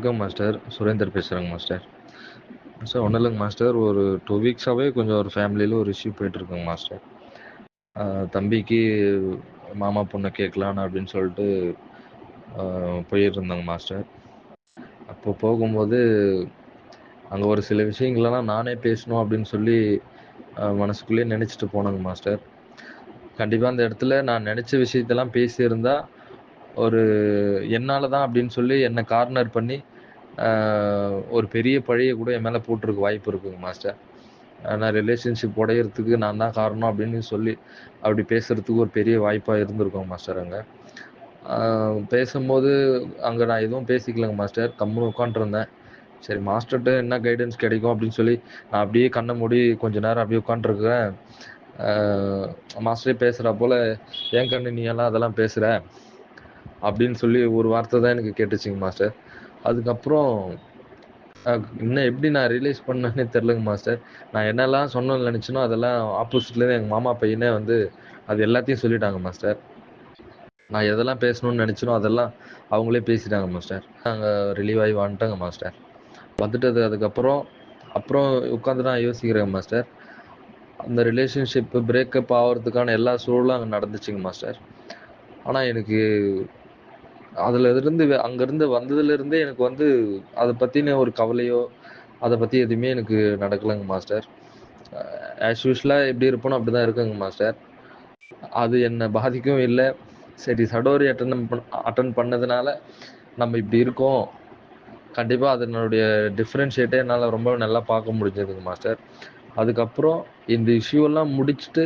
வணக்கம் மாஸ்டர். சுரேந்தர் பேசுகிறேங்க master. Master ஒன்றும் இல்லைங்க மாஸ்டர். ஒரு 2 வீக்ஸாகவே கொஞ்சம் ஒரு ஃபேமிலியில் ஒரு இஷ்யூ போயிட்டுருக்குங்க மாஸ்டர். தம்பிக்கு மாமா பொண்ணை கேட்கலான்னு அப்படின்னு சொல்லிட்டு போயிருந்தேங்க மாஸ்டர். அப்போ போகும்போது அங்கே ஒரு சில விஷயங்களெல்லாம் நானே பேசணும் அப்படின்னு சொல்லி மனசுக்குள்ளேயே நினச்சிட்டு போனேங்க மாஸ்டர். கண்டிப்பாக அந்த இடத்துல நான் நினச்ச விஷயத்தெல்லாம் பேசியிருந்தா ஒரு என்னால் தான் அப்படின்னு சொல்லி என்னை கார்னர் பண்ணி ஒரு பெரிய பழியை கூட என் மேலே போட்டிருக்க வாய்ப்பு இருக்குங்க மாஸ்டர். நான் ரிலேஷன்ஷிப் உடையறதுக்கு நான் தான் காரணம் அப்படின்னு சொல்லி அப்படி பேசுகிறதுக்கு ஒரு பெரிய வாய்ப்பாக இருந்திருக்கோங்க மாஸ்டர். அங்கே பேசும்போது அங்கே நான் எதுவும் பேசிக்கலங்க மாஸ்டர். கம்முன்னு உட்காண்ட்ருந்தேன். சரி மாஸ்டர்கிட்ட என்ன கைடன்ஸ் கிடைக்கும் அப்படின்னு சொல்லி நான் அப்படியே கண்ணை மூடி கொஞ்ச நேரம் அப்படியே உட்காண்ட்ருக்கிறேன். மாஸ்டரே பேசுகிறா போல், ஏன் கண்ணு நீ எல்லாம் அதெல்லாம் பேசுகிற அப்படின்னு சொல்லி ஒரு வார்த்தை தான் எனக்கு கேட்டுச்சுங்க மாஸ்டர். அதுக்கப்புறம் இன்னும் எப்படி நான் ரியலைஸ் பண்ணேன்னே தெரிலங்க மாஸ்டர். நான் என்னெல்லாம் சொன்னேன்னு நினச்சேனோ அதெல்லாம் ஆப்போசிட்லேருந்து எங்கள் மாமா பையனே வந்து அது எல்லாத்தையும் சொல்லிட்டாங்க மாஸ்டர். நான் எதெல்லாம் பேசணும்னு நினச்சேனோ அதெல்லாம் அவங்களே பேசிட்டாங்க மாஸ்டர். நாங்கள் ரிலீவ் ஆகி வந்துட்டோங்க மாஸ்டர். வந்துட்டது அதுக்கப்புறம் உட்காந்து நான் யோசிக்கிறேன் மாஸ்டர். அந்த ரிலேஷன்ஷிப்பு பிரேக்கப் ஆகிறதுக்கான எல்லா சூழலும் அங்கே நடந்துச்சுங்க மாஸ்டர். ஆனால் எனக்கு அங்கேருந்து வந்ததுலேருந்தே எனக்கு வந்து அதை பற்றின ஒரு கவலையோ அதை பற்றி எதுவுமே எனக்கு நடக்கலைங்க மாஸ்டர். ஆஸ் யூஷுவலாக எப்படி இருப்போனோ அப்படி தான் இருக்குங்க மாஸ்டர். அது என்னை பாதிக்கவும் இல்லை. சரி சடோரி அட்டன் பண்ணதுனால நம்ம இப்படி இருக்கோம். கண்டிப்பாக அதனுடைய டிஃப்ரென்ஷியேட்டே என்னால் ரொம்ப நல்லா பார்க்க முடிஞ்சதுங்க மாஸ்டர். அதுக்கப்புறம் இந்த இஷ்யூவெல்லாம் முடிச்சுட்டு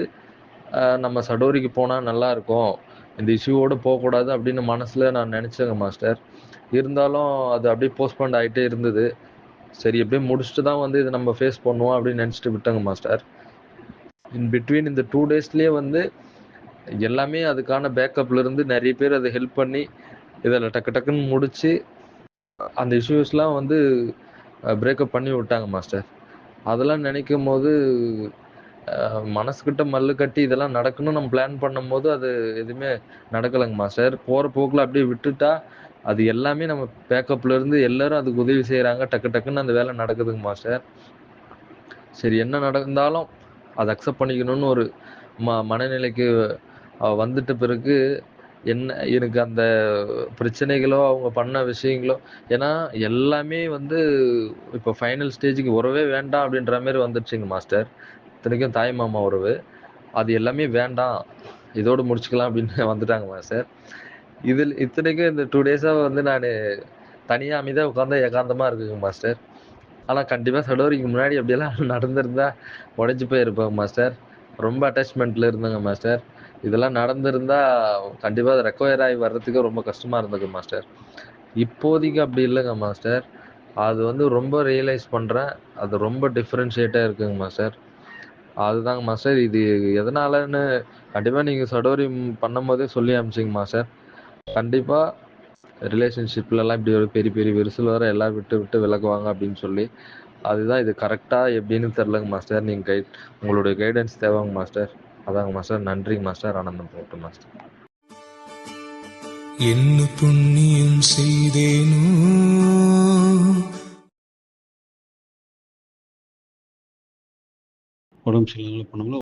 நம்ம சடோரிக்கு போனால் நல்லாயிருக்கும், இந்த இஷ்யூவோடு போகக்கூடாது அப்படின்னு மனசில் நான் நினச்சேங்க மாஸ்டர். இருந்தாலும் அது அப்படியே போஸ்ட்போன் ஆகிட்டே இருந்தது. சரி எப்படியும் முடிச்சுட்டு தான் வந்து இதை நம்ம ஃபேஸ் பண்ணுவோம் அப்படின்னு நினச்சிட்டு விட்டேங்க மாஸ்டர். இன் பிட்வீன் இந்த 2 டேஸ்லேயே வந்து எல்லாமே அதுக்கான பேக்கப்லேருந்து நிறைய பேர் அதை ஹெல்ப் பண்ணி இதில் டக்கு டக்குன்னு முடித்து அந்த இஷ்யூஸ்லாம் வந்து பிரேக்கப் பண்ணி விட்டாங்க மாஸ்டர். அதெல்லாம் நினைக்கும் போது மனசுக்கிட்ட மல்லு கட்டி இதெல்லாம் நடக்கணும்னு நம்ம பிளான் பண்ணும்போது அது எதுவுமே நடக்கலைங்க மாஸ்டர். போகிற போக்கில் அப்படியே விட்டுட்டா அது எல்லாமே நம்ம பேக்கப்லேருந்து எல்லோரும் அதுக்கு உதவி செய்கிறாங்க. டக்கு டக்குன்னு அந்த வேலை நடக்குதுங்க மாஸ்டர். சரி என்ன நடந்தாலும் அதை அக்செப்ட் பண்ணிக்கணும்னு ஒரு மனநிலைக்கு வந்துட்ட பிறகு எனக்கு அந்த பிரச்சனைகளோ அவங்க பண்ண விஷயங்களோ, ஏன்னா எல்லாமே வந்து இப்போ ஃபைனல் ஸ்டேஜுக்கு உறவே வேண்டாம் அப்படின்ற மாதிரி வந்துடுச்சுங்க மாஸ்டர். இத்தனைக்கும் தாய் மாமா உறவு அது எல்லாமே வேண்டாம், இதோடு முடிச்சுக்கலாம் அப்படின்னு வந்துட்டாங்க மாஸ்டர். இதில் இத்தனைக்கும் இந்த 2 டேஸாக வந்து நான் தனியாக அமைதியாக உட்காந்தா ஏகாந்தமாக இருக்குங்க மாஸ்டர். ஆனால் கண்டிப்பாக சடோரிக்கு முன்னாடி அப்படியெல்லாம் நடந்திருந்தா உடஞ்சி போயிருப்பேங்க மாஸ்டர். ரொம்ப அட்டாச்மெண்ட்டில் இருந்தேங்க மாஸ்டர். இதெல்லாம் நடந்திருந்தா கண்டிப்பாக அது ரெக்கவர் ஆகி வர்றதுக்கு ரொம்ப கஷ்டமாக இருந்தது மாஸ்டர். இப்போதைக்கு அப்படி இல்லைங்க மாஸ்டர். அது வந்து ரொம்ப ரியலைஸ் பண்ணுறேன். அது ரொம்ப டிஃப்ரென்ஷியேட்டாக இருக்குங்க மாஸ்டர். அதுதாங்க மாஸ்டர். இது எதனாலன்னு கண்டிப்பாக நீங்கள் சடோரி பண்ணும்போதே சொல்லி அனுப்பிச்சிங்க மாஸ்டர். கண்டிப்பாக ரிலேஷன்ஷிப்லலாம் இப்படி ஒரு பெரிய பெரிய விரிசல் வர எல்லாம் விட்டு விலகுவாங்க அப்படின்னு சொல்லி. அதுதான் இது கரெக்டாக எப்படின்னு தெரிலங்க மாஸ்டர். நீங்கள் உங்களுடைய கைடன்ஸ் தேவைங்க மாஸ்டர். அதாங்க மாஸ்டர். நன்றிங்க மாஸ்டர். ஆனந்தம் போட்டு மாஸ்டர். என்ன புண்ணியம் செய்தேனோ உடம்பு சரியில்லாமல் பண்ணவங்கள